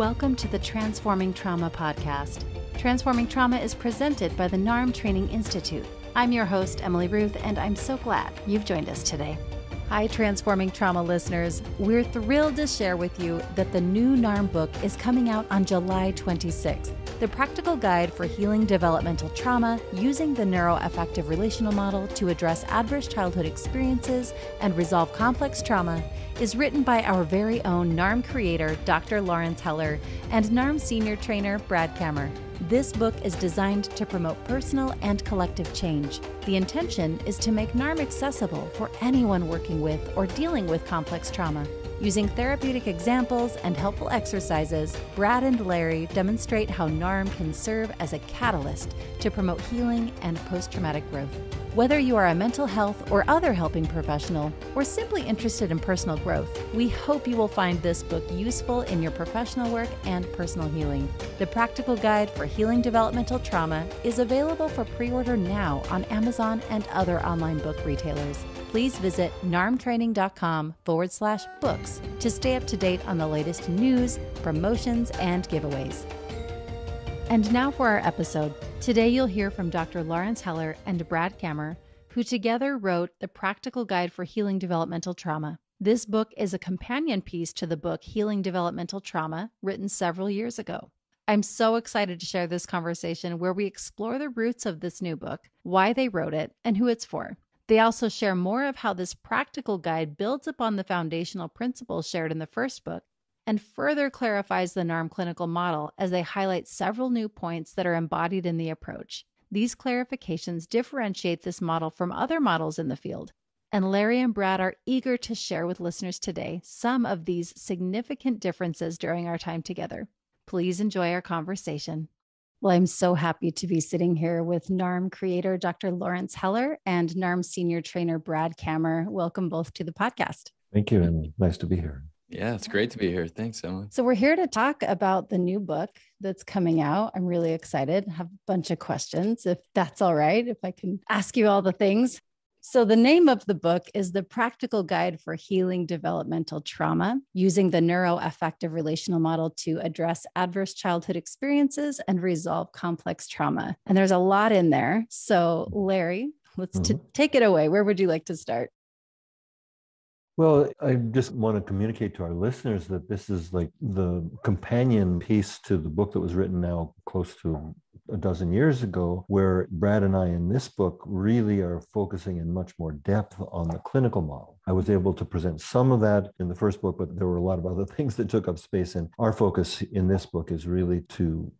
Welcome to the Transforming Trauma podcast. Transforming Trauma is presented by the NARM Training Institute. I'm your host, Emily Ruth, and I'm so glad you've joined us today. Hi, Transforming Trauma listeners. We're thrilled to share with you that the new NARM book is coming out on July 26th. The Practical Guide for Healing Developmental Trauma using the NeuroAffective Relational Model to address adverse childhood experiences and resolve complex trauma is written by our very own NARM creator, Dr. Laurence and NARM senior trainer, Brad Kammer. This book is designed to promote personal and collective change. The intention is to make NARM accessible for anyone working with or dealing with complex trauma. Using therapeutic examples and helpful exercises, Brad and Larry demonstrate how NARM can serve as a catalyst to promote healing and post-traumatic growth. Whether you are a mental health or other helping professional, or simply interested in personal growth, we hope you will find this book useful in your professional work and personal healing. The Practical Guide for Healing Developmental Trauma is available for pre-order now on Amazon and other online book retailers. Please visit narmtraining.com/books to stay up to date on the latest news, promotions, and giveaways. And now for our episode. Today you'll hear from Dr. Laurence and Brad Kammer, who together wrote The Practical Guide for Healing Developmental Trauma. This book is a companion piece to the book Healing Developmental Trauma, written several years ago. I'm so excited to share this conversation where we explore the roots of this new book, why they wrote it, and who it's for. They also share more of how this practical guide builds upon the foundational principles shared in the first book and further clarifies the NARM clinical model as they highlight several new points that are embodied in the approach. These clarifications differentiate this model from other models in the field, and Larry and Brad are eager to share with listeners today some of these significant differences during our time together. Please enjoy our conversation. Well, I'm so happy to be sitting here with NARM creator Dr. Laurence and NARM senior trainer Brad Kammer. Welcome both to the podcast. Thank you, and nice to be here. Yeah, it's great to be here. Thanks, Emily. So we're here to talk about the new book that's coming out. I'm really excited. I have a bunch of questions, if that's all right, if I can ask you all the things. So the name of the book is The Practical Guide for Healing Developmental Trauma using the NeuroAffective Relational Model to address adverse childhood experiences and resolve complex trauma. And there's a lot in there. So Larry, let's take it away. Where would you like to start? Well, I just want to communicate to our listeners that this is like the companion piece to the book that was written now close to a dozen years ago, where Brad and I in this book really are focusing in much more depth on the clinical model. I was able to present some of that in the first book, but there were a lot of other things that took up space. And our focus in this book is really to,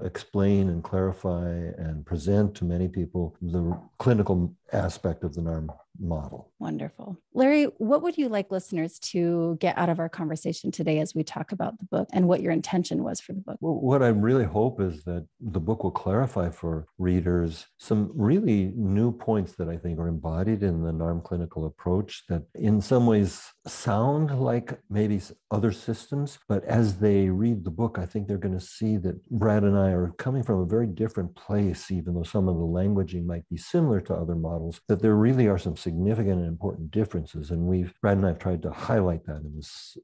explain and clarify and present to many people the clinical aspect of the NARM model. Wonderful. Larry, what would you like listeners to get out of our conversation today as we talk about the book and what your intention was for the book? Well, what I really hope is that the book will clarify for readers some really new points that I think are embodied in the NARM clinical approach that in some ways sound like maybe other systems, but as they read the book, I think they're going to see that Brad and I are coming from a very different place, even though some of the languaging might be similar to other models, that there really are some significant and important differences. And Brad and I have tried to highlight that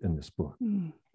in this book.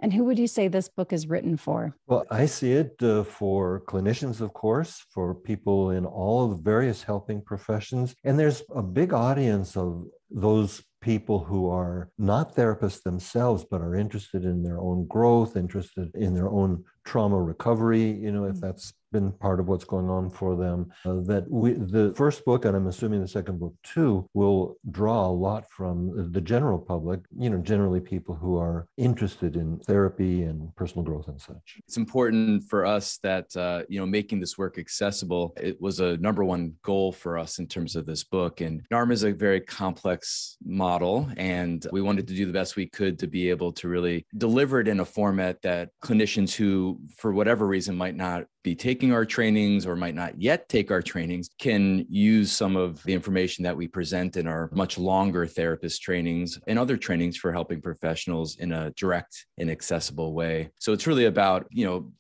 And who would you say this book is written for? Well, I see it for clinicians, of course, for people in all of the various helping professions. And there's a big audience of those people who are not therapists themselves, but are interested in their own growth, interested in their own trauma recovery, if that's been part of what's going on for them. The first book, and I'm assuming the second book too, will draw a lot from the general public, generally people who are interested in therapy and personal growth and such. It's important for us that, making this work accessible, it was a number one goal for us in terms of this book. And NARM is a very complex model, and we wanted to do the best we could to be able to really deliver it in a format that clinicians who, for whatever reason, might not be taking our trainings or might not yet take our trainings can use some of the information that we present in our much longer therapist trainings and other trainings for helping professionals in a direct and accessible way. So it's really about,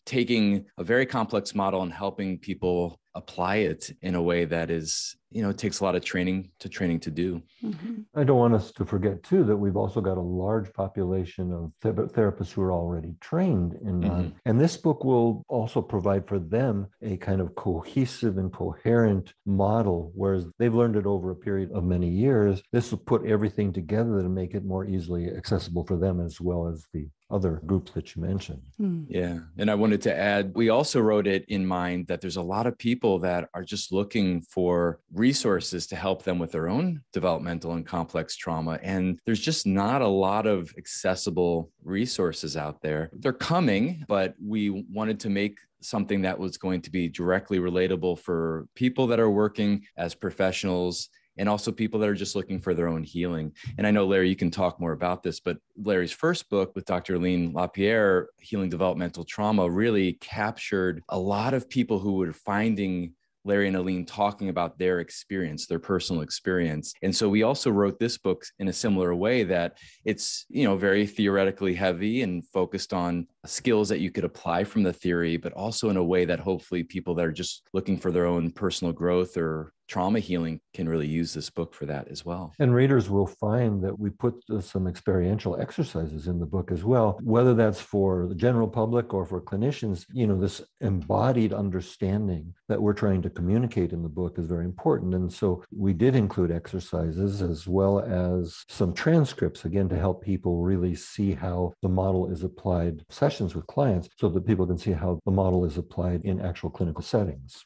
taking a very complex model and helping people apply it in a way that is it takes a lot of training to do. Mm-hmm. I don't want us to forget, too, that we've also got a large population of therapists who are already trained in NARM. And this book will also provide for them a kind of cohesive and coherent model, whereas they've learned it over a period of many years. This will put everything together to make it more easily accessible for them as well as the other groups that you mentioned. Yeah. And I wanted to add, we also wrote it in mind that there's a lot of people that are just looking for resources to help them with their own developmental and complex trauma. And there's just not a lot of accessible resources out there. They're coming, but we wanted to make something that was going to be directly relatable for people that are working as professionals and also people that are just looking for their own healing. And I know, Larry, you can talk more about this, but Larry's first book with Dr. Aline LaPierre, Healing Developmental Trauma, really captured a lot of people who were finding Larry and Aline talking about their experience, their personal experience. And so we also wrote this book in a similar way that it's, very theoretically heavy and focused on skills that you could apply from the theory, but also in a way that hopefully people that are just looking for their own personal growth or trauma healing can really use this book for that as well. And readers will find that we put some experiential exercises in the book as well, whether that's for the general public or for clinicians. This embodied understanding that we're trying to communicate in the book is very important. And so we did include exercises as well as some transcripts, again, to help people really see how the model is applied, sessions with clients, so that people can see how the model is applied in actual clinical settings.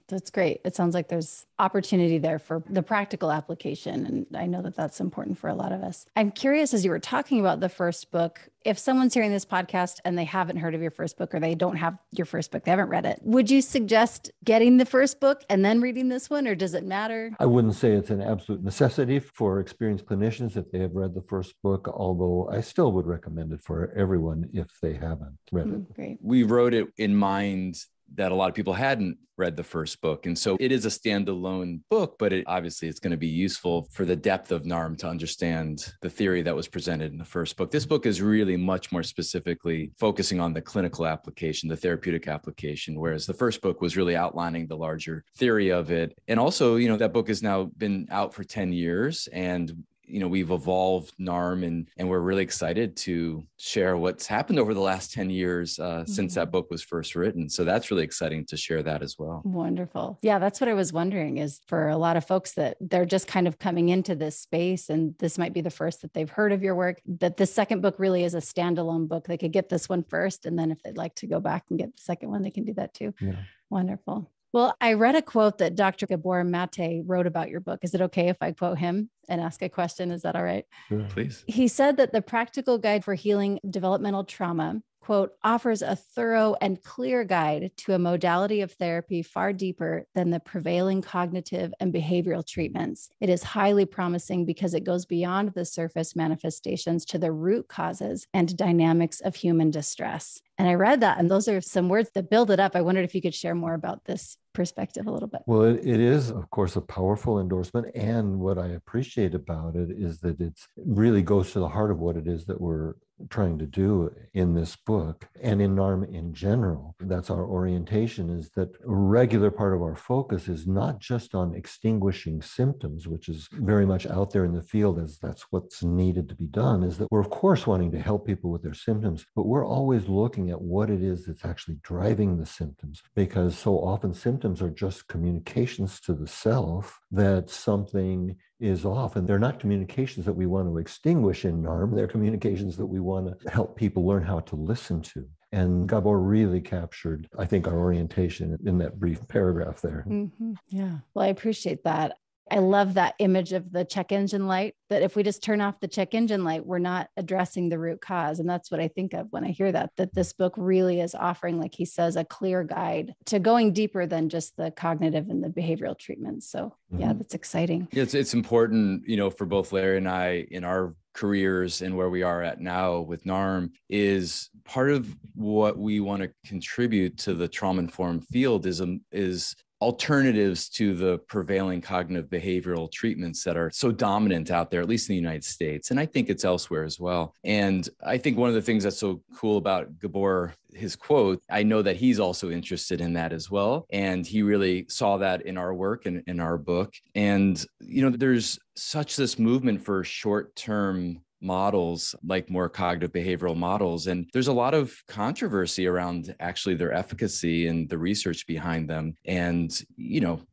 That's great. It sounds like there's opportunity there for the practical application. And I know that that's important for a lot of us. I'm curious, as you were talking about the first book, if someone's hearing this podcast and they haven't heard of your first book or they don't have your first book, they haven't read it, would you suggest getting the first book and then reading this one, or does it matter? I wouldn't say it's an absolute necessity for experienced clinicians if they have read the first book, although I still would recommend it for everyone if they haven't read it. Great. We wrote it in mind that a lot of people hadn't read the first book. And so it is a standalone book, but obviously it's going to be useful for the depth of NARM to understand the theory that was presented in the first book. This book is really much more specifically focusing on the clinical application, the therapeutic application, whereas the first book was really outlining the larger theory of it. And also, that book has now been out for 10 years and we've evolved NARM and we're really excited to share what's happened over the last 10 years since that book was first written. So that's really exciting to share that as well. Wonderful. Yeah, that's what I was wondering, is for a lot of folks that they're just kind of coming into this space and this might be the first that they've heard of your work, that the second book really is a standalone book. They could get this one first, and then if they'd like to go back and get the second one, they can do that too. Yeah. Wonderful. Well, I read a quote that Dr. Gabor Mate wrote about your book. Is it okay if I quote him and ask a question? Is that all right? Sure. Please. He said that the practical guide for healing developmental trauma, quote, offers a thorough and clear guide to a modality of therapy far deeper than the prevailing cognitive and behavioral treatments. It is highly promising because it goes beyond the surface manifestations to the root causes and dynamics of human distress. And I read that, and those are some words that build it up. I wondered if you could share more about this perspective a little bit. Well, it is, of course, a powerful endorsement. And what I appreciate about it is that it really goes to the heart of what it is that we're trying to do in this book and in NARM in general. That's our orientation, is that a regular part of our focus is not just on extinguishing symptoms, which is very much out there in the field as that's what's needed to be done, is that we're of course wanting to help people with their symptoms, but we're always looking at what it is that's actually driving the symptoms, because so often symptoms are just communications to the self that something is off. And they're not communications that we want to extinguish in NARM. They're communications that we want to help people learn how to listen to. And Gabor really captured, I think, our orientation in that brief paragraph there. Mm-hmm. Yeah. Well, I appreciate that. I love that image of the check engine light, that if we just turn off the check engine light, we're not addressing the root cause. And that's what I think of when I hear that this book really is offering, like he says, a clear guide to going deeper than just the cognitive and the behavioral treatments. So yeah, that's exciting. It's important, for both Larry and I in our careers and where we are at now with NARM, is part of what we want to contribute to the trauma-informed field is alternatives to the prevailing cognitive behavioral treatments that are so dominant out there, at least in the United States. And I think it's elsewhere as well. And I think one of the things that's so cool about Gabor, his quote, I know that he's also interested in that as well. And he really saw that in our work and in our book. And, there's such this movement for short-term models, like more cognitive behavioral models. And there's a lot of controversy around actually their efficacy and the research behind them. And,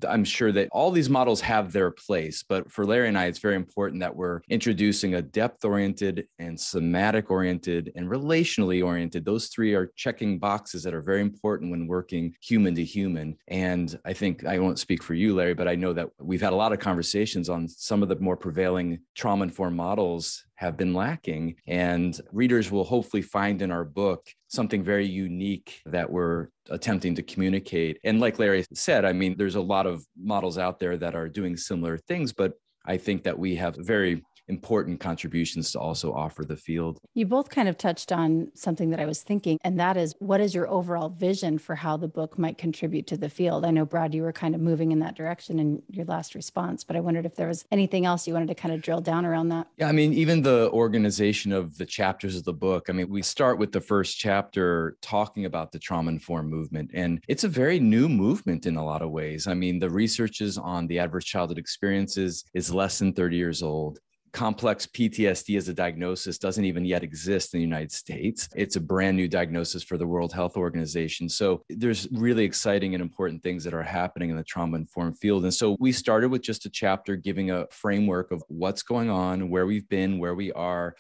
I'm sure that all these models have their place, but for Larry and I, it's very important that we're introducing a depth-oriented and somatic-oriented and relationally oriented. Those three are checking boxes that are very important when working human to human. And I think, I won't speak for you, Larry, but I know that we've had a lot of conversations on some of the more prevailing trauma-informed models have been lacking. And readers will hopefully find in our book something very unique that we're attempting to communicate. And like Larry said, there's a lot of models out there that are doing similar things, but I think that we have very important contributions to also offer the field. You both kind of touched on something that I was thinking, and that is, what is your overall vision for how the book might contribute to the field? I know, Brad, you were kind of moving in that direction in your last response, but I wondered if there was anything else you wanted to kind of drill down around that. Yeah, even the organization of the chapters of the book, we start with the first chapter talking about the trauma-informed movement, and it's a very new movement in a lot of ways. The research is on the adverse childhood experiences is less than 30 years old. Complex PTSD as a diagnosis doesn't even yet exist in the United States. It's a brand new diagnosis for the World Health Organization. So there's really exciting and important things that are happening in the trauma-informed field. And so we started with just a chapter giving a framework of what's going on, where we've been, where we are.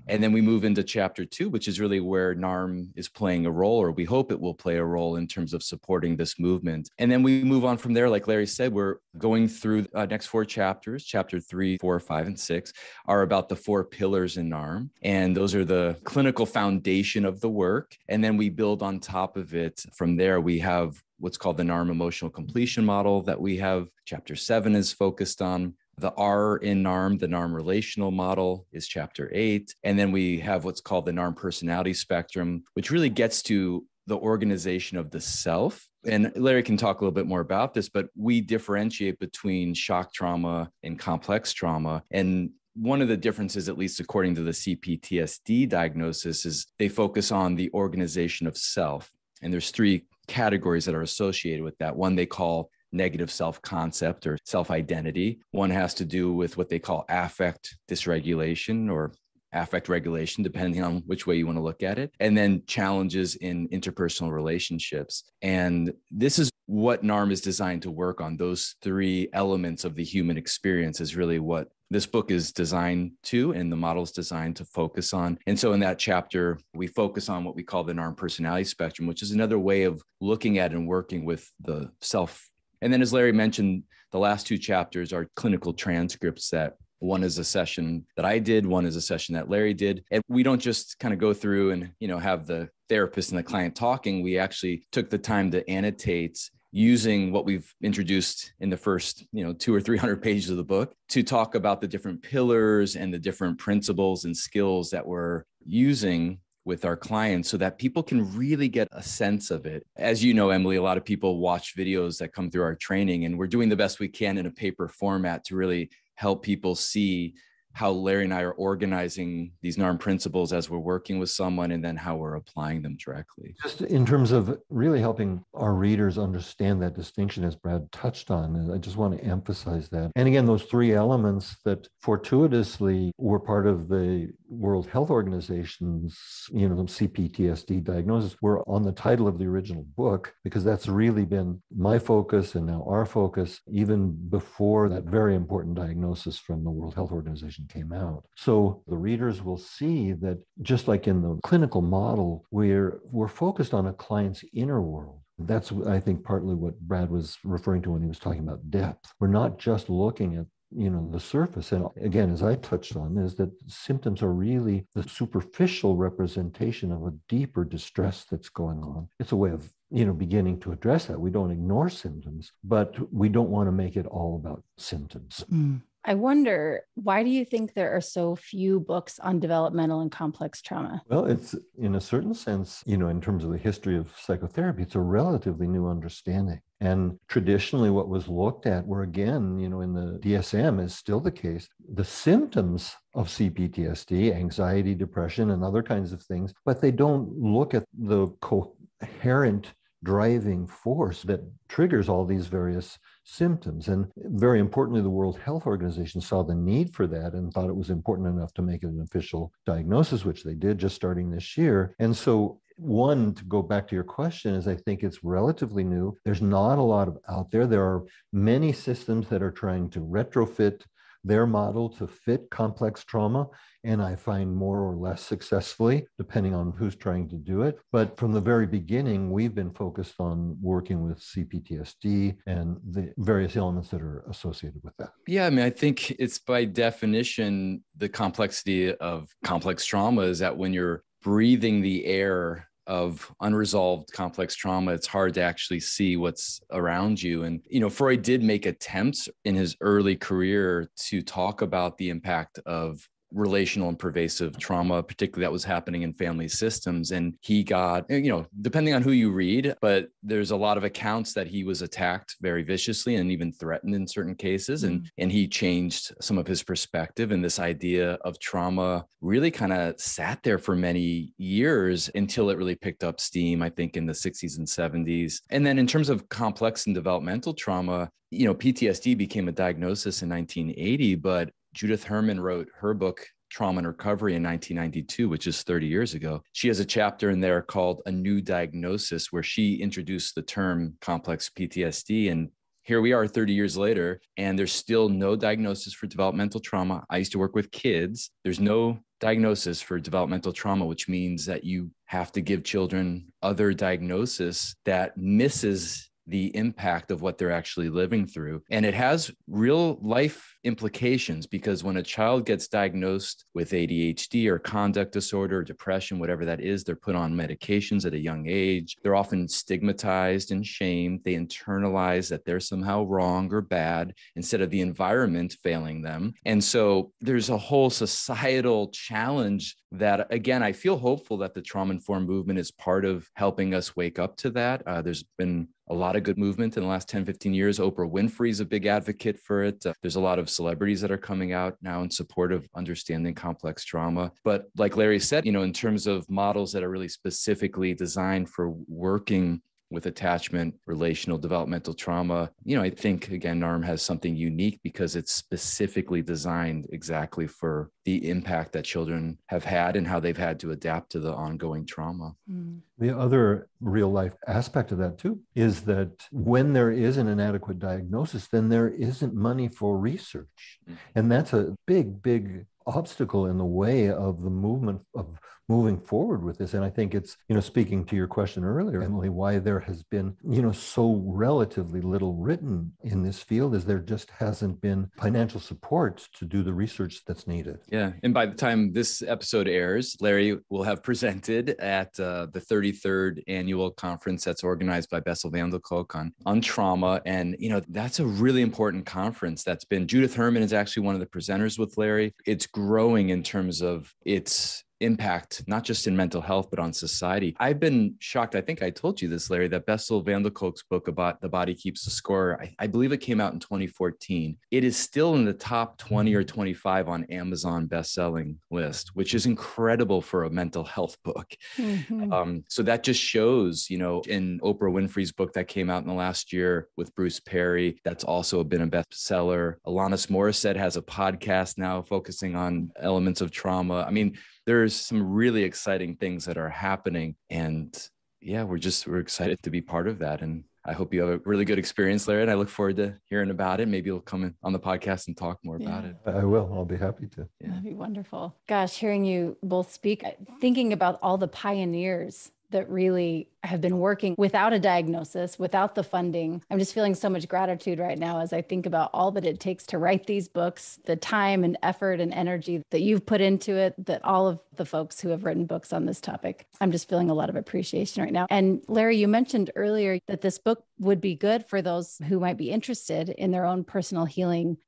And then we move into chapter 2, which is really where NARM is playing a role, or we hope it will play a role in terms of supporting this movement. And then we move on from there. Like Larry said, we're going through next 4 chapters. Chapter 3, 4, 5, and 6 are about the 4 pillars in NARM. And those are the clinical foundation of the work. And then we build on top of it. From there, we have what's called the NARM emotional completion model that we have. Chapter 7 is focused on. The R in NARM, the NARM relational model, is chapter 8. And then we have what's called the NARM personality spectrum, which really gets to the organization of the self. And Larry can talk a little bit more about this, but we differentiate between shock trauma and complex trauma. And one of the differences, at least according to the CPTSD diagnosis, is they focus on the organization of self. And there's 3 categories that are associated with that. One they call negative self-concept or self-identity. One has to do with what they call affect dysregulation or affect regulation, depending on which way you want to look at it. And then challenges in interpersonal relationships. And this is what NARM is designed to work on. Those 3 elements of the human experience is really what this book is designed to, and the model is designed to focus on. And so in that chapter, we focus on what we call the NARM personality spectrum, which is another way of looking at and working with the self. And then, as Larry mentioned, the last 2 chapters are clinical transcripts that one is a session that I did, one is a session that Larry did. And we don't just kind of go through and, have the therapist and the client talking. We actually took the time to annotate using what we've introduced in the first, 200 or 300 pages of the book to talk about the different pillars and the different principles and skills that we're using with our clients so that people can really get a sense of it. As you know, Emily, a lot of people watch videos that come through our training, and we're doing the best we can in a paper format to really help people see how Larry and I are organizing these NARM principles as we're working with someone, and then how we're applying them directly. Just in terms of really helping our readers understand that distinction, as Brad touched on, and I just want to emphasize that. And again, those 3 elements that fortuitously were part of the World Health Organization's, CPTSD diagnosis were on the title of the original book, because that's really been my focus and now our focus, even before that very important diagnosis from the World Health Organization came out. So the readers will see that just like in the clinical model, we're focused on a client's inner world. That's, I think, partly what Brad was referring to when he was talking about depth. We're not just looking at the surface. And again, as I touched on, is that symptoms are really the superficial representation of a deeper distress that's going on. It's a way of, beginning to address that. We don't ignore symptoms, but we don't want to make it all about symptoms. I wonder, why do you think there are so few books on developmental and complex trauma? Well, it's in a certain sense, in terms of the history of psychotherapy, it's a relatively new understanding. And traditionally what was looked at were, again, in the DSM is still the case, the symptoms of CPTSD, anxiety, depression, and other kinds of things, but they don't look at the coherent driving force that triggers all these various symptoms. And very importantly, the World Health Organization saw the need for that and thought it was important enough to make it an official diagnosis, which they did just starting this year. And so one, to go back to your question, is I think it's relatively new. There's not a lot of out there. There are many systems that are trying to retrofit their model to fit complex trauma, and I find more or less successfully, depending on who's trying to do it. But from the very beginning, we've been focused on working with CPTSD and the various elements that are associated with that. Yeah, I mean, I think it's by definition, the complexity of complex trauma is that when you're breathing the air of unresolved complex trauma, it's hard to actually see what's around you. And, Freud did make attempts in his early career to talk about the impact of relational and pervasive trauma, particularly that was happening in family systems. And he got, depending on who you read, but there's a lot of accounts that he was attacked very viciously and even threatened in certain cases. And he changed some of his perspective. And this idea of trauma really kind of sat there for many years until it really picked up steam, I think, in the 60s and 70s. And then in terms of complex and developmental trauma, PTSD became a diagnosis in 1980, but Judith Herman wrote her book, Trauma and Recovery, in 1992, which is 30 years ago. She has a chapter in there called A New Diagnosis, where she introduced the term complex PTSD. And here we are 30 years later, and there's still no diagnosis for developmental trauma. I used to work with kids. There's no diagnosis for developmental trauma, which means that you have to give children other diagnosis that misses the impact of what they're actually living through. And it has real life implications, because when a child gets diagnosed with ADHD or conduct disorder or depression, whatever that is, they're put on medications at a young age. They're often stigmatized and shamed. They internalize that they're somehow wrong or bad instead of the environment failing them. And so there's a whole societal challenge that, again, I feel hopeful that the trauma-informed movement is part of helping us wake up to that. There's been a lot of good movement in the last 10, 15 years. Oprah Winfrey is a big advocate for it. There's a lot of celebrities that are coming out now in support of understanding complex trauma. But like Larry said, in terms of models that are really specifically designed for working with attachment, relational, developmental trauma, I think, again, NARM has something unique because it's specifically designed exactly for the impact that children have had and how they've had to adapt to the ongoing trauma. The other real life aspect of that too is that when there is an inadequate diagnosis, then there isn't money for research. And that's a big, big obstacle in the way of the movement of moving forward with this. And I think it's, speaking to your question earlier, Emily, why there has been, so relatively little written in this field is there just hasn't been financial support to do the research that's needed. Yeah. And by the time this episode airs, Larry will have presented at the 33rd annual conference that's organized by Bessel van der Kolk on trauma. And, that's a really important conference that's been, Judith Herman is actually one of the presenters with Larry. It's growing in terms of its impact, not just in mental health, but on society. I've been shocked. I think I told you this, Larry, that Bessel van der Kolk's book about The Body Keeps the Score, I believe it came out in 2014. It is still in the top 20 or 25 on Amazon best-selling list, which is incredible for a mental health book. So that just shows, in Oprah Winfrey's book that came out in the last year with Bruce Perry, that's also been a bestseller. Alanis Morissette has a podcast now focusing on elements of trauma. I mean, there's some really exciting things that are happening. And yeah, we're excited to be part of that. And I hope you have a really good experience, Larry. And I look forward to hearing about it. Maybe you'll come in on the podcast and talk more about it. I will. I'll be happy to. Yeah. That'd be wonderful. Gosh, hearing you both speak, thinking about all the pioneers that really have been working without a diagnosis, without the funding. I'm just feeling so much gratitude right now as I think about all that it takes to write these books, the time and effort and energy that you've put into it, that all of the folks who have written books on this topic. I'm just feeling a lot of appreciation right now. And Larry, you mentioned earlier that this book would be good for those who might be interested in their own personal healing,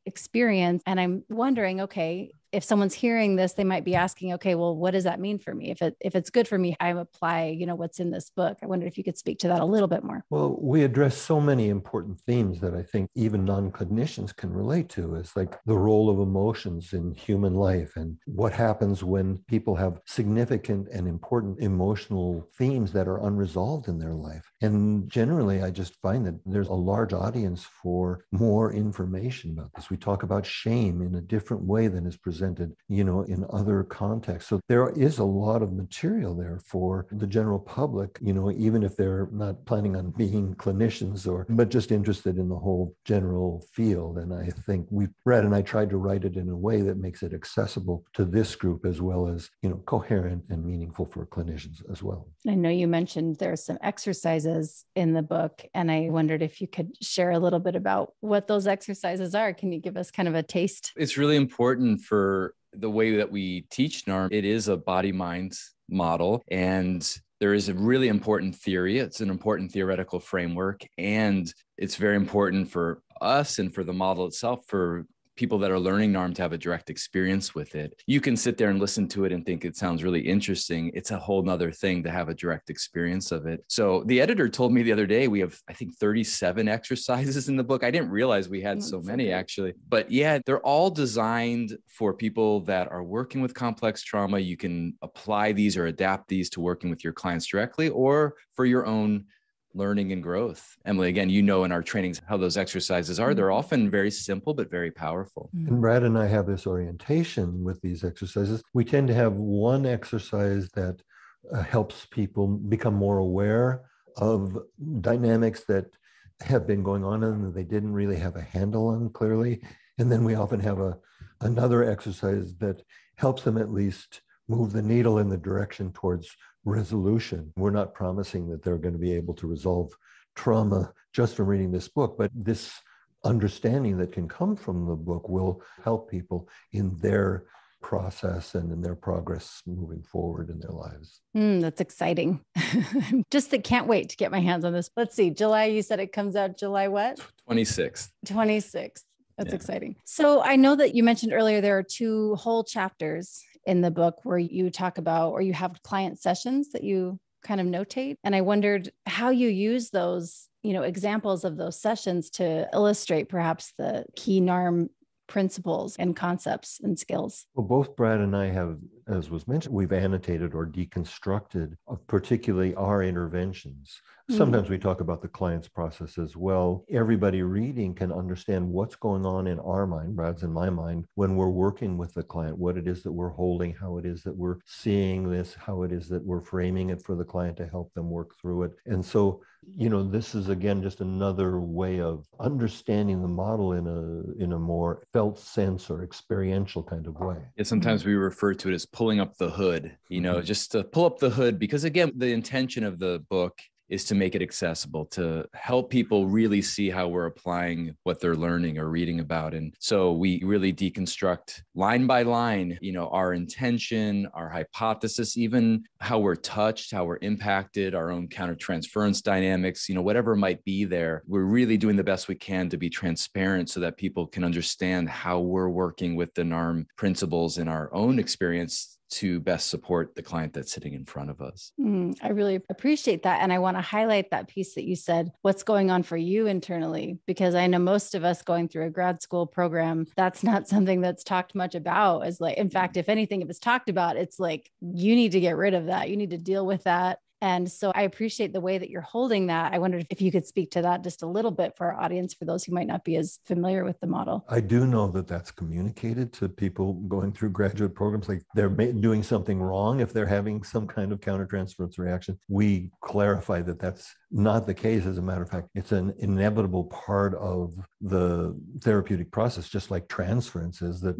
experience. And I'm wondering, okay, if someone's hearing this, they might be asking, okay, well, what does that mean for me? If it's good for me, I apply, what's in this book. I wonder if you could speak to that a little bit more. Well, we address so many important themes that I think even non-clinicians can relate to. It's like the role of emotions in human life and what happens when people have significant and important emotional themes that are unresolved in their life. And generally, I just find that there's a large audience for more information about this. We talk about shame in a different way than is presented, in other contexts. So there is a lot of material there for the general public, even if they're not planning on being clinicians but just interested in the whole general field. And I think Brad and I tried to write it in a way that makes it accessible to this group as well as, coherent and meaningful for clinicians as well. I know you mentioned there's some exercises in the book, and I wondered if you could share a little bit about what those exercises are. Can you give us kind of a taste? It's really important for the way that we teach NARM. It is a body-mind model, and there is a really important theory. It's an important theoretical framework, and it's very important for us and for the model itself, for people that are learning NARM to have a direct experience with it. You can sit there and listen to it and think it sounds really interesting. It's a whole nother thing to have a direct experience of it. So the editor told me the other day, we have, I think, 37 exercises in the book. I didn't realize we had so many actually, but yeah, they're all designed for people that are working with complex trauma. You can apply these or adapt these to working with your clients directly or for your own learning and growth. Emily, again, in our trainings, how those exercises are. They're often very simple, but very powerful. And Brad and I have this orientation with these exercises. We tend to have one exercise that helps people become more aware of dynamics that have been going on and they didn't really have a handle on clearly. And then we often have another exercise that helps them at least move the needle in the direction towards resolution. We're not promising that they're going to be able to resolve trauma just from reading this book, but this understanding that can come from the book will help people in their process and in their progress moving forward in their lives. That's exciting. Can't wait to get my hands on this. Let's see, July, you said it comes out July what? 26th. 26th. That's exciting. So I know that you mentioned earlier, there are 2 whole chapters in the book where you talk about, or you have client sessions that you kind of notate. And I wondered how you use those, examples of those sessions to illustrate perhaps the key NARM principles and concepts and skills. Well, both Brad and I have, as was mentioned, we've annotated or deconstructed particularly our interventions. Sometimes we talk about the client's process as well. Everybody reading can understand what's going on in our mind, Brad's and my mind, when we're working with the client, what it is that we're holding, how it is that we're seeing this, how it is that we're framing it for the client to help them work through it. And so, this is again just another way of understanding the model in a more felt sense or experiential kind of way. Yeah, sometimes we refer to it as pulling up the hood, just to pull up the hood, because again, the intention of the book is to make it accessible, to help people really see how we're applying what they're learning or reading about. And so we really deconstruct line by line, our intention, our hypothesis, even how we're touched, how we're impacted, our own countertransference dynamics, whatever might be there. We're really doing the best we can to be transparent so that people can understand how we're working with the NARM principles in our own experience to best support the client that's sitting in front of us. I really appreciate that. And I want to highlight that piece that you said, what's going on for you internally, because I know most of us going through a grad school program, that's not something that's talked much about. In fact, if anything, if it's talked about, it's like, you need to get rid of that. You need to deal with that. And so I appreciate the way that you're holding that. I wondered if you could speak to that just a little bit for our audience, for those who might not be as familiar with the model. I do know that that's communicated to people going through graduate programs, like they're doing something wrong if they're having some kind of countertransference reaction. We clarify that that's not the case. As a matter of fact, it's an inevitable part of the therapeutic process, just like transference is that,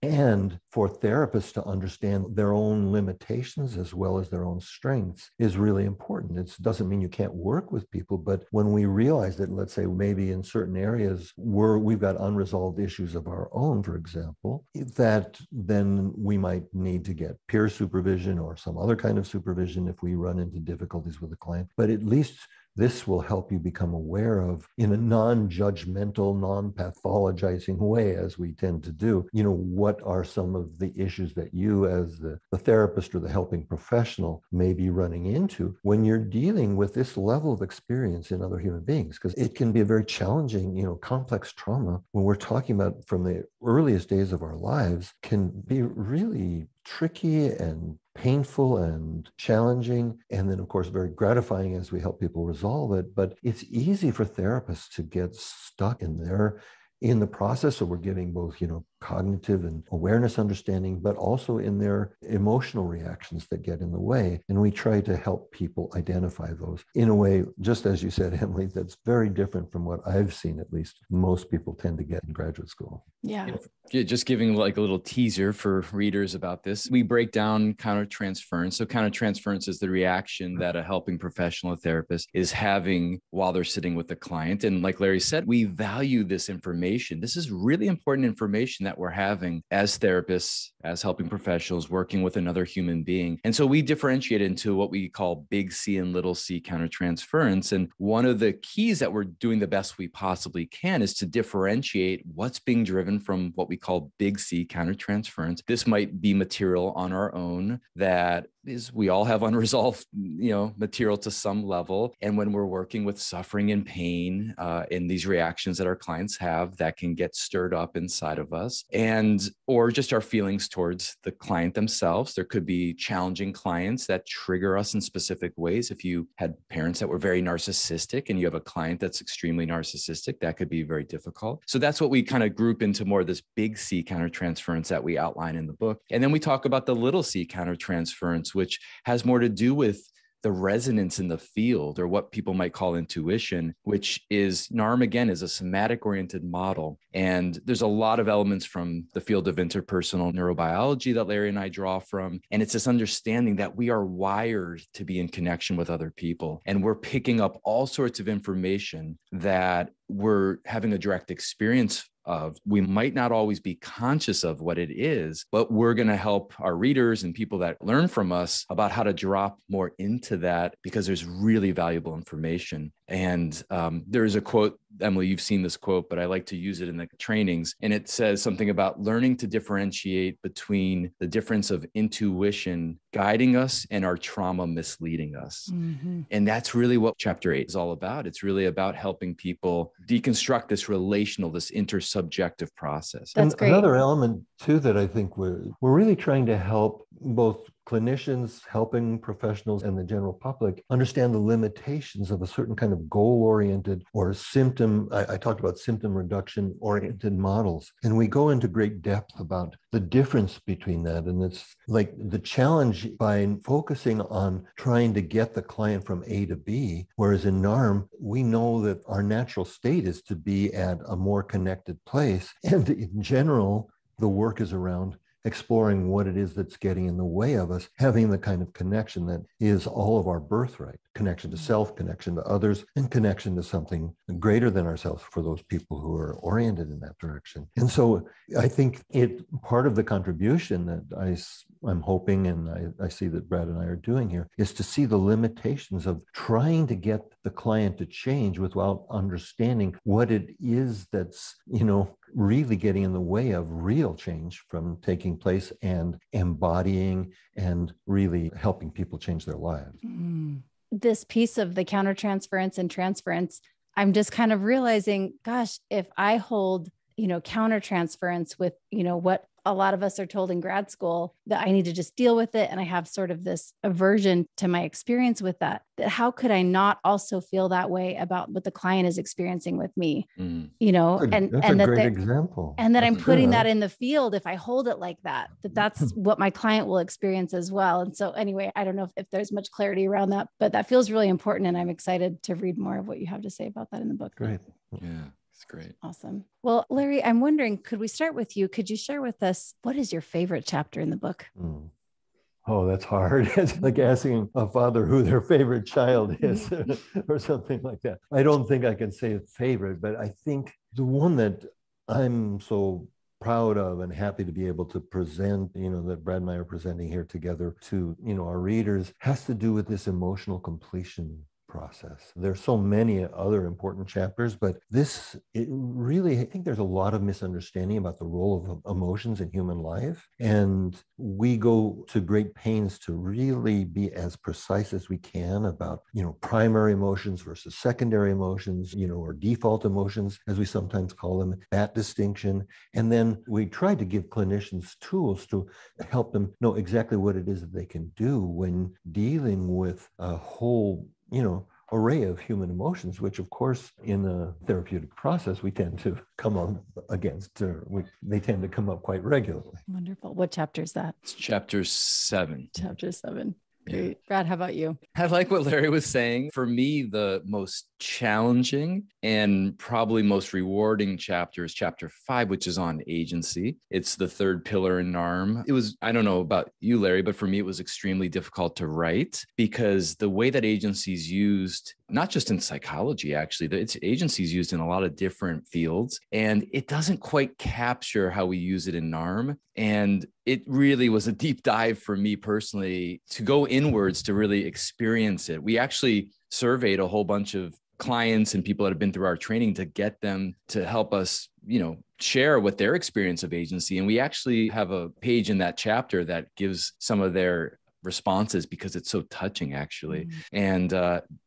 and for therapists to understand their own limitations as well as their own strengths is really important. It doesn't mean you can't work with people, but when we realize that, let's say maybe in certain areas we've got unresolved issues of our own, for example, that then we might need to get peer supervision or some other kind of supervision if we run into difficulties with a client. But at least this will help you become aware of, in a non-judgmental, non-pathologizing way, as we tend to do, what are some of the issues that you as the therapist or the helping professional may be running into when you're dealing with this level of experience in other human beings, because it can be a very challenging, complex trauma when we're talking about from the earliest days of our lives, can be really tricky and painful and challenging, and then of course very gratifying as we help people resolve it. But it's easy for therapists to get stuck in the process. So we're giving both, cognitive and awareness understanding, but also in their emotional reactions that get in the way. And we try to help people identify those in a way, just as you said, Emily, that's very different from what I've seen, at least most people tend to get in graduate school. Yeah. Just giving like a little teaser for readers about this, we break down countertransference. So countertransference is the reaction that a helping professional therapist is having while they're sitting with the client. And like Larry said, we value this information. This is really important information that we're having as therapists, as helping professionals working with another human being. And so we differentiate into what we call big C and little c countertransference. And one of the keys that we're doing the best we possibly can is to differentiate what's being driven from what we call big C countertransference. This might be material on our own that is, we all have unresolved, material to some level. And when we're working with suffering and pain in these reactions that our clients have, that can get stirred up inside of us, or just our feelings towards the client themselves. There could be challenging clients that trigger us in specific ways. If you had parents that were very narcissistic and you have a client that's extremely narcissistic, that could be very difficult. So that's what we kind of group into more of this big C countertransference that we outline in the book. And then we talk about the little c countertransference, which has more to do with the resonance in the field, or what people might call intuition, which is NARM, again, is a somatic oriented model. And there's a lot of elements from the field of interpersonal neurobiology that Larry and I draw from. And it's this understanding that we are wired to be in connection with other people. And we're picking up all sorts of information that we're having a direct experience of. We might not always be conscious of what it is, but we're going to help our readers and people that learn from us about how to drop more into that, because there's really valuable information. And there's a quote, Emily, you've seen this quote, but I like to use it in the trainings. And it says something about learning to differentiate between the difference of intuition guiding us and our trauma misleading us. Mm-hmm. And that's really what chapter 8 is all about. It's really about helping people deconstruct this relational, this intersubjective process. That's great. Another element too that I think we're really trying to help both clinicians, helping professionals, and the general public understand the limitations of a certain kind of goal-oriented or symptom. I talked about symptom reduction-oriented models, and we go into great depth about the difference between that. And it's like the challenge by focusing on trying to get the client from A to B, whereas in NARM, we know that our natural state is to be at a more connected place. And in general, the work is around exploring what it is that's getting in the way of us having the kind of connection that is all of our birthright: connection to self, connection to others, and connection to something greater than ourselves for those people who are oriented in that direction. And so I think part of the contribution that I'm hoping, and I see that Brad and I are doing here, is to see the limitations of trying to get the client to change without understanding what it is that's, really getting in the way of real change from taking place and embodying and really helping people change their lives. This piece of the countertransference and transference, I'm just kind of realizing, gosh, if I hold, countertransference with, what a lot of us are told in grad school, that I need to just deal with it, and I have sort of this aversion to my experience with that how could I not also feel that way about what the client is experiencing with me, That's a great example. And that I'm putting that in the field. If I hold it like that's what my client will experience as well. And so anyway, I don't know if there's much clarity around that, but that feels really important. And I'm excited to read more of what you have to say about that in the book. Great. Yeah. It's great. Awesome. Well, Larry, I'm wondering, could we start with you? Could you share with us, what is your favorite chapter in the book? Oh, that's hard. It's like asking a father who their favorite child is or something like that. I don't think I can say a favorite, but I think the one that I'm so proud of and happy to be able to present, that Brad and I are presenting here together to, our readers, has to do with this emotional completion process. There's so many other important chapters, but this, it really, I think there's a lot of misunderstanding about the role of emotions in human life. And we go to great pains to really be as precise as we can about, primary emotions versus secondary emotions, or default emotions, as we sometimes call them, that distinction. And then we try to give clinicians tools to help them know exactly what it is that they can do when dealing with a whole, array of human emotions, which of course in the therapeutic process we tend to come up against, they tend to come up quite regularly. Wonderful. What chapter is that? It's chapter 7. Chapter 7. Great. Yeah. Brad, how about you? I like what Larry was saying. For me, the most challenging and probably most rewarding chapter is chapter 5, which is on agency. It's the third pillar in NARM. It was, I don't know about you, Larry, but for me, it was extremely difficult to write because the way that agency is used, not just in psychology, actually, it's agency is used in a lot of different fields, and it doesn't quite capture how we use it in NARM. And it really was a deep dive for me personally to go inwards to really experience it. We actually surveyed a whole bunch of clients and people that have been through our training to get them to help us, share what their experience of agency. And we actually have a page in that chapter that gives some of their responses because it's so touching, actually. And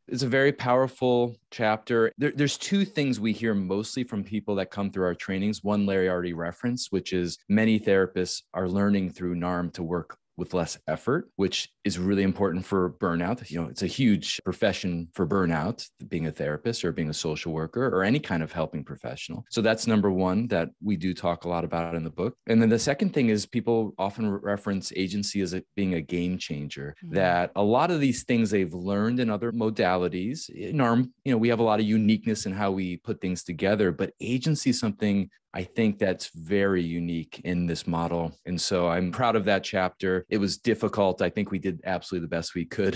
it's a very powerful chapter. There's two things we hear mostly from people that come through our trainings. One, Larry already referenced, which is many therapists are learning through NARM to work with less effort, which is really important for burnout. It's a huge profession for burnout, being a therapist or being a social worker or any kind of helping professional. So that's number one that we do talk a lot about in the book. And then the second thing is people often reference agency as being a game changer, that a lot of these things they've learned in other modalities. In NARM, we have a lot of uniqueness in how we put things together, but agency is something I think that's very unique in this model. And so I'm proud of that chapter. It was difficult. I think we did absolutely the best we could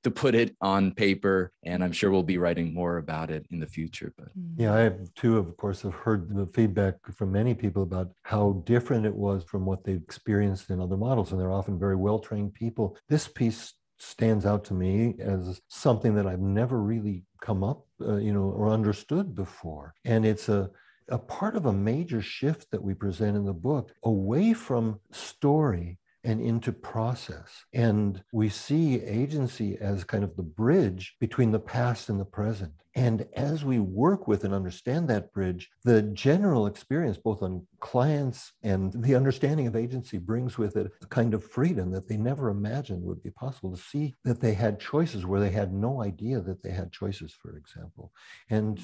to put it on paper. And I'm sure we'll be writing more about it in the future. But yeah, I have too, of course, have heard the feedback from many people about how different it was from what they've experienced in other models. And they're often very well-trained people. This piece stands out to me as something that I've never really come up, or understood before. And it's a part of a major shift that we present in the book away from story and into process. And we see agency as kind of the bridge between the past and the present. And as we work with and understand that bridge, the general experience, both on clients and the understanding of agency, brings with it a kind of freedom that they never imagined would be possible, to see that they had choices where they had no idea that they had choices, for example, and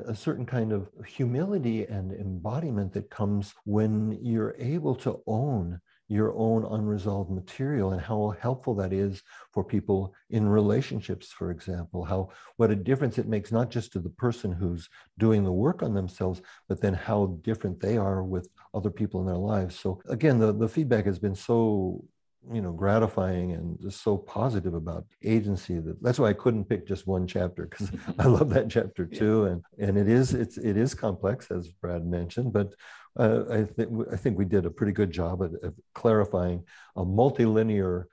a certain kind of humility and embodiment that comes when you're able to own your own unresolved material, and how helpful that is for people in relationships, for example, what a difference it makes, not just to the person who's doing the work on themselves, but then how different they are with other people in their lives. So again, the feedback has been so gratifying and just so positive about agency that's why I couldn't pick just one chapter, because I love that chapter too. And it is complex, as Brad mentioned, but I think we did a pretty good job at clarifying a multilinear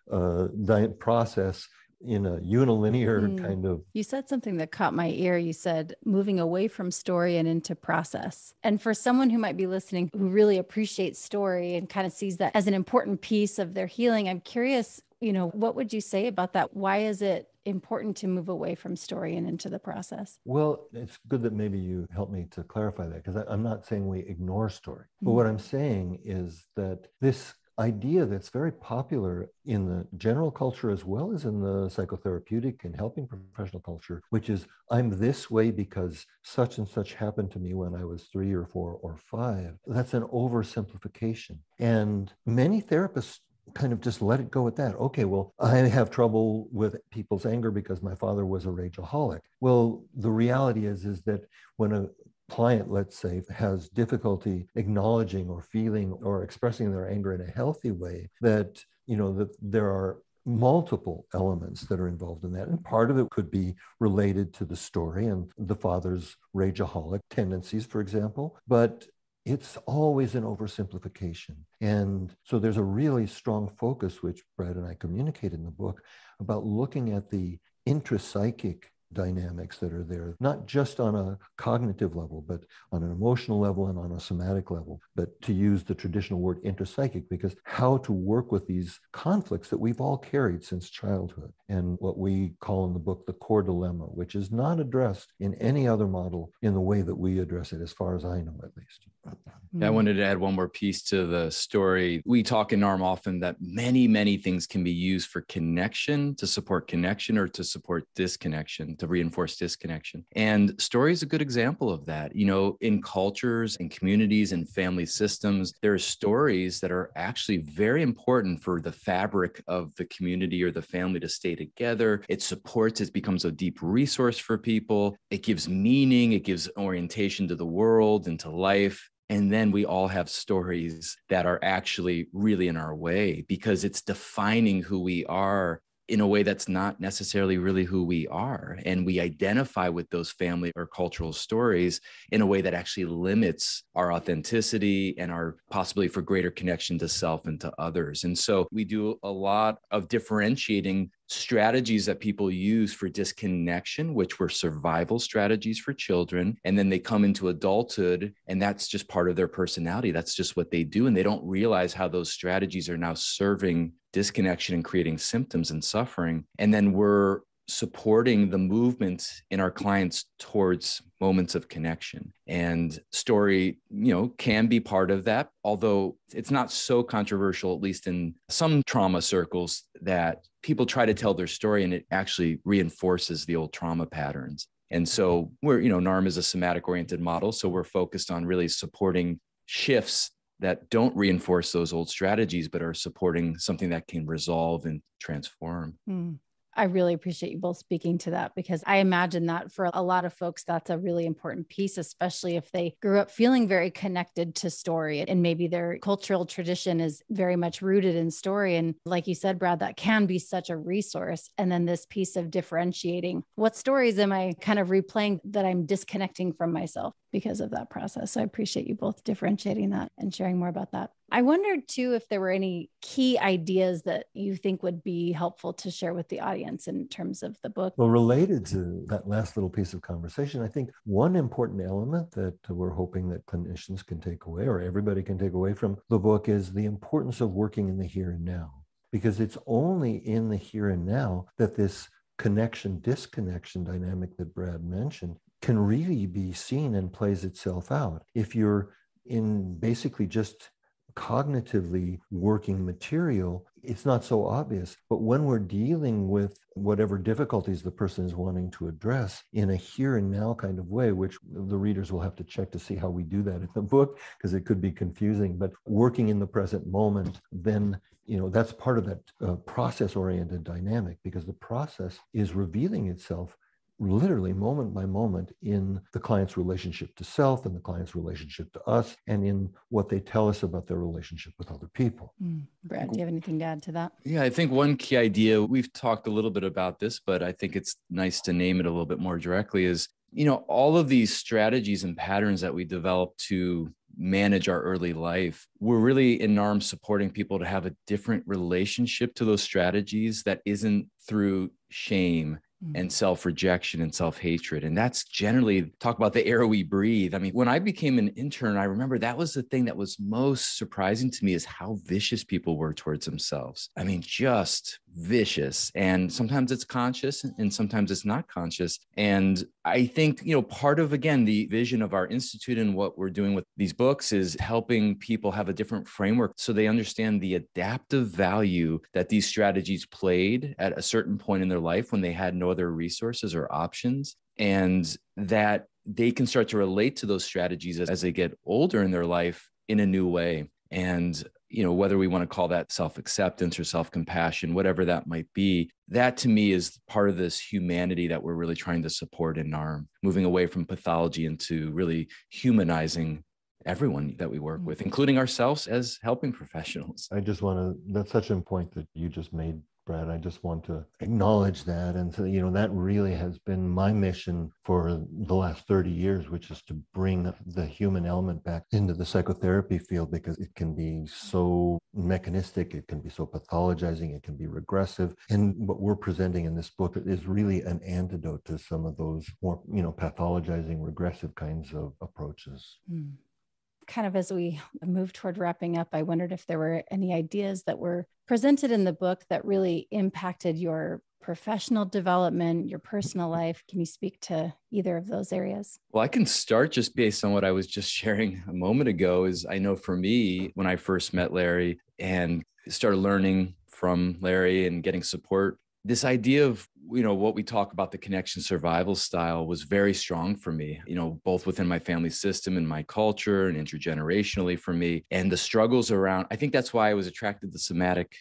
process in a unilinear kind of. You said something that caught my ear. You said moving away from story and into process. And for someone who might be listening who really appreciates story and kind of sees that as an important piece of their healing, I'm curious, what would you say about that? Why is it important to move away from story and into the process? Well, it's good that maybe you help me to clarify that, because I'm not saying we ignore story. But what I'm saying is that this idea that's very popular in the general culture as well as in the psychotherapeutic and helping professional culture, which is, I'm this way because such and such happened to me when I was 3 or 4 or 5. That's an oversimplification. And many therapists kind of just let it go at that. Okay, well, I have trouble with people's anger because my father was a rageaholic. Well, the reality is that when a client, let's say, has difficulty acknowledging or feeling or expressing their anger in a healthy way, that there are multiple elements that are involved in that. And part of it could be related to the story and the father's rageaholic tendencies, for example, but it's always an oversimplification. And so there's a really strong focus, which Brad and I communicate in the book, about looking at the intrapsychic dynamics that are there, not just on a cognitive level, but on an emotional level and on a somatic level. But to use the traditional word intrapsychic, because how to work with these conflicts that we've all carried since childhood, and what we call in the book the core dilemma, which is not addressed in any other model in the way that we address it, as far as I know, at least. I wanted to add one more piece to the story. We talk in NARM often that many, many things can be used for connection, to support connection, or to support disconnection, to reinforce disconnection. And story is a good example of that. You know, in cultures and communities and family systems, there are stories that are actually very important for the fabric of the community or the family to stay together. It supports, it becomes a deep resource for people. It gives meaning, it gives orientation to the world and to life. And then we all have stories that are actually really in our way because it's defining who we are in a way that's not necessarily really who we are. And we identify with those family or cultural stories in a way that actually limits our authenticity and our possibility for greater connection to self and to others. And so we do a lot of differentiating strategies that people use for disconnection, which were survival strategies for children. And then they come into adulthood, and that's just part of their personality. That's just what they do. And they don't realize how those strategies are now serving disconnection and creating symptoms and suffering. And then we're supporting the movement in our clients towards moments of connection. And story, can be part of that, although it's not so controversial, at least in some trauma circles, that people try to tell their story and it actually reinforces the old trauma patterns. And so NARM is a somatic oriented model. So we're focused on really supporting shifts that don't reinforce those old strategies, but are supporting something that can resolve and transform. I really appreciate you both speaking to that, because I imagine that for a lot of folks, that's a really important piece, especially if they grew up feeling very connected to story and maybe their cultural tradition is very much rooted in story. And like you said, Brad, that can be such a resource. And then this piece of differentiating, what stories am I kind of replaying that I'm disconnecting from myself because of that process? So I appreciate you both differentiating that and sharing more about that. I wondered too, if there were any key ideas that you think would be helpful to share with the audience in terms of the book. Well, related to that last little piece of conversation, I think one important element that we're hoping that clinicians can take away, or everybody can take away from the book, is the importance of working in the here and now, because it's only in the here and now that this connection-disconnection dynamic that Brad mentioned can really be seen and plays itself out. If you're in basically just cognitively working material, it's not so obvious. But when we're dealing with whatever difficulties the person is wanting to address in a here and now kind of way, which the readers will have to check to see how we do that in the book, because it could be confusing, but working in the present moment, then that's part of that process-oriented dynamic, because the process is revealing itself literally moment by moment in the client's relationship to self and the client's relationship to us, and in what they tell us about their relationship with other people. Brad, do you have anything to add to that? Yeah, I think one key idea, we've talked a little bit about this, but I think it's nice to name it a little bit more directly, is, all of these strategies and patterns that we develop to manage our early life, we're really in NARM supporting people to have a different relationship to those strategies that isn't through shame and self-rejection and self-hatred. And that's generally, talk about the air we breathe. I mean, when I became an intern, I remember that was the thing that was most surprising to me, is how vicious people were towards themselves. I mean, just vicious. And sometimes it's conscious and sometimes it's not conscious. And I think, part of, again, the vision of our institute and what we're doing with these books is helping people have a different framework so they understand the adaptive value that these strategies played at a certain point in their life when they had no other resources or options, and that they can start to relate to those strategies as they get older in their life in a new way. And, whether we want to call that self-acceptance or self-compassion, whatever that might be, that to me is part of this humanity that we're really trying to support in NARM, moving away from pathology into really humanizing everyone that we work with, including ourselves as helping professionals. I just want to, that's such a point that you just made, Brad. I just want to acknowledge that. And so, that really has been my mission for the last 30 years, which is to bring the human element back into the psychotherapy field, because it can be so mechanistic, it can be so pathologizing, it can be regressive. And what we're presenting in this book is really an antidote to some of those more, pathologizing, regressive kinds of approaches. Mm. Kind of as we move toward wrapping up, I wondered if there were any ideas that were presented in the book that really impacted your professional development, your personal life. Can you speak to either of those areas? Well, I can start just based on what I was just sharing a moment ago. Is I know for me, when I first met Larry and started learning from Larry and getting support, this idea of, what we talk about, the connection survival style, was very strong for me, both within my family system and my culture and intergenerationally for me. And the struggles around, I think that's why I was attracted to somatic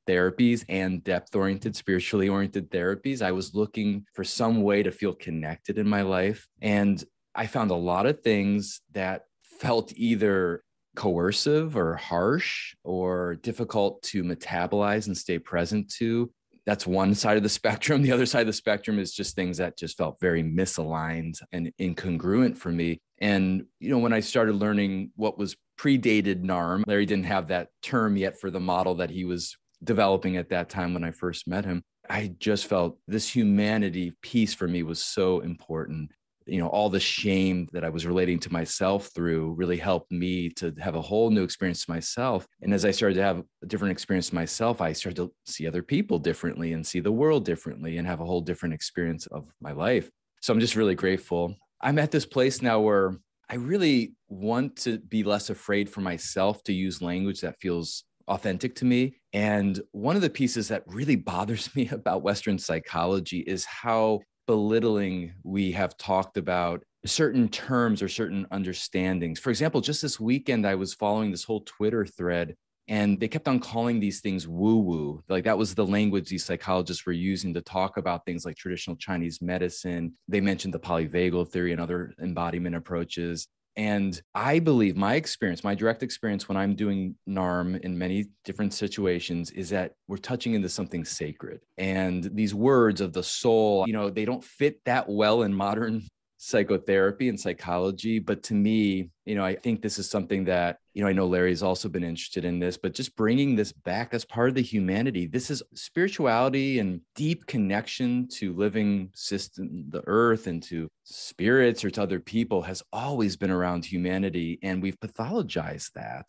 therapies and depth-oriented, spiritually oriented therapies. I was looking for some way to feel connected in my life. And I found a lot of things that felt either coercive or harsh or difficult to metabolize and stay present to. That's one side of the spectrum. The other side of the spectrum is just things that just felt very misaligned and incongruent for me. And, when I started learning what was predated NARM, Larry didn't have that term yet for the model that he was developing at that time when I first met him. I just felt this humanity piece for me was so important. All the shame that I was relating to myself through really helped me to have a whole new experience myself. And as I started to have a different experience myself, I started to see other people differently and see the world differently and have a whole different experience of my life. So I'm just really grateful. I'm at this place now where I really want to be less afraid for myself to use language that feels authentic to me. And one of the pieces that really bothers me about Western psychology is how belittling we have talked about certain terms or certain understandings. For example, just this weekend, I was following this whole Twitter thread, and they kept on calling these things woo-woo. Like that was the language these psychologists were using to talk about things like traditional Chinese medicine. They mentioned the polyvagal theory and other embodiment approaches. And I believe my experience, my direct experience when I'm doing NARM in many different situations, is that we're touching into something sacred. And these words of the soul, they don't fit that well in modern psychotherapy and psychology. But to me, I think this is something that, I know Larry's also been interested in this, but just bringing this back as part of the humanity. This is spirituality and deep connection to living system, the earth, and to spirits or to other people has always been around humanity. And we've pathologized that.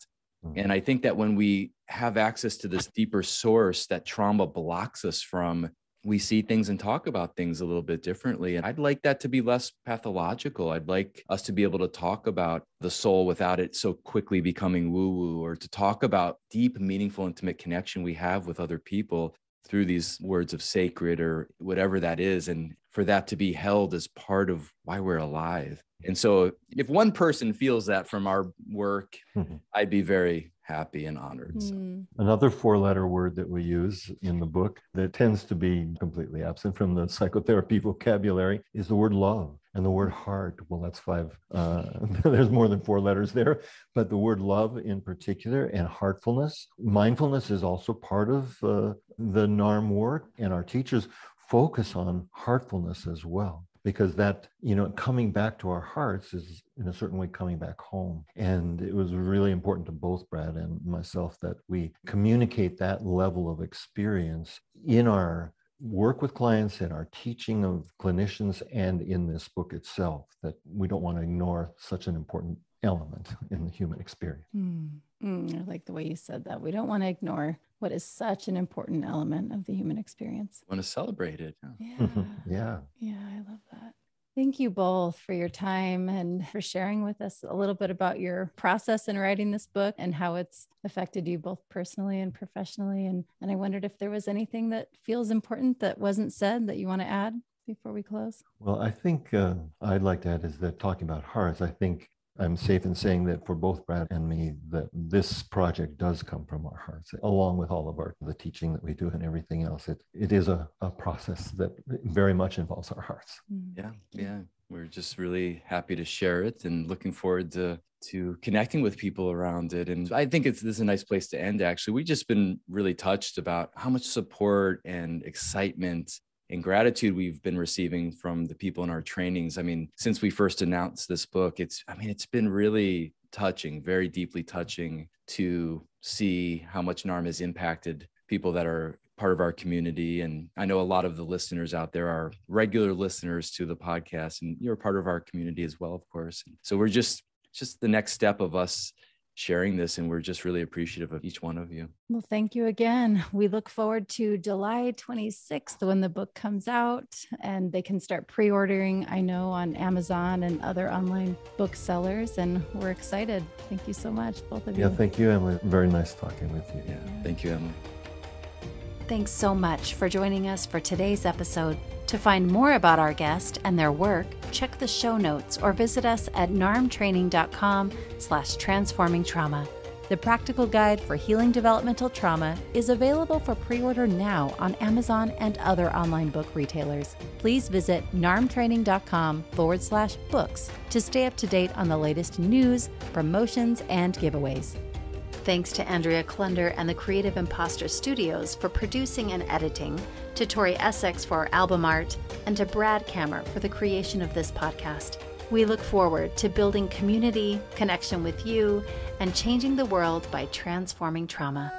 And I think that when we have access to this deeper source that trauma blocks us from, we see things and talk about things a little bit differently. And I'd like that to be less pathological. I'd like us to be able to talk about the soul without it so quickly becoming woo-woo, or to talk about deep, meaningful, intimate connection we have with other people through these words of sacred or whatever that is. And for that to be held as part of why we're alive. And so if one person feels that from our work, I'd be very happy and honored. So. Another four-letter word that we use in the book that tends to be completely absent from the psychotherapy vocabulary is the word love and the word heart. Well, that's five. There's more than four letters there, but the word love in particular, and heartfulness. Mindfulness is also part of the NARM work, and our teachers focus on heartfulness as well. Because that, coming back to our hearts is in a certain way coming back home. And it was really important to both Brad and myself that we communicate that level of experience in our work with clients, in our teaching of clinicians, and in this book itself, that we don't want to ignore such an important element in the human experience. I like the way you said that. We don't want to ignore what is such an important element of the human experience. I want to celebrate it. Yeah. I love that. Thank you both for your time and for sharing with us a little bit about your process in writing this book and how it's affected you both personally and professionally. And I wondered if there was anything that feels important that wasn't said that you want to add before we close. Well, I think I'd like to add is that talking about hearts, I think I'm safe in saying that for both Brad and me, that this project does come from our hearts, along with all of the teaching that we do and everything else. It is a process that very much involves our hearts. Yeah. We're just really happy to share it and looking forward to connecting with people around it. And I think this is a nice place to end, actually. We've just been really touched about how much support and excitement and gratitude we've been receiving from the people in our trainings. I mean, since we first announced this book, it's been really touching, very deeply touching to see how much NARM has impacted people that are part of our community. And I know a lot of the listeners out there are regular listeners to the podcast, and you're part of our community as well, of course. So we're just the next step of us sharing this, and we're just really appreciative of each one of you. Well, thank you again. We look forward to July 26th when the book comes out, and they can start pre-ordering, I know, on Amazon and other online booksellers, and we're excited. Thank you so much, both of you. Yeah, thank you, Emily. Very nice talking with you. Yeah, thank you, Emily. Thanks so much for joining us for today's episode. To find more about our guest and their work, check the show notes or visit us at narmtraining.com/transformingtrauma. The practical guide for healing developmental trauma is available for pre-order now on Amazon and other online book retailers. Please visit narmtraining.com/books to stay up to date on the latest news, promotions, and giveaways. Thanks to Andrea Klunder and the Creative Imposter Studios for producing and editing, to Tori Essex for our album art, and to Brad Kammer for the creation of this podcast. We look forward to building community, connection with you, and changing the world by transforming trauma.